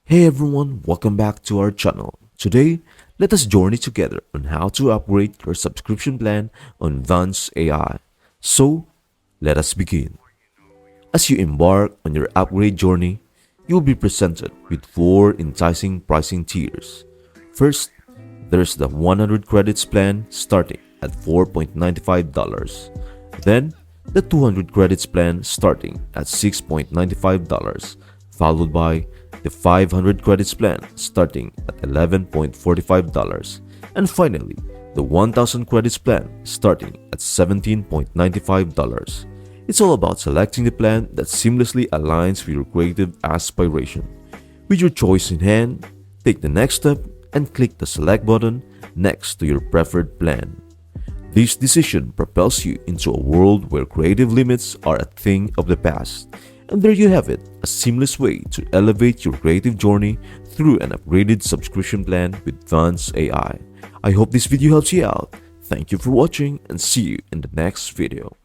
Hey everyone, welcome back to our channel. Today, let us journey together on how to upgrade your subscription plan on Vance AI. So, let us begin. As you embark on your upgrade journey, you will be presented with four enticing pricing tiers. First, there's the 100 credits plan starting at $4.95. Then, the 200 credits plan starting at $6.95, followed by the 500 credits plan starting at $11.45, and finally, the 1000 credits plan starting at $17.95. It's all about selecting the plan that seamlessly aligns with your creative aspiration. With your choice in hand, take the next step and click the select button next to your preferred plan. This decision propels you into a world where creative limits are a thing of the past. And there you have it, a seamless way to elevate your creative journey through an upgraded subscription plan with Vance AI. I hope this video helps you out. Thank you for watching and see you in the next video.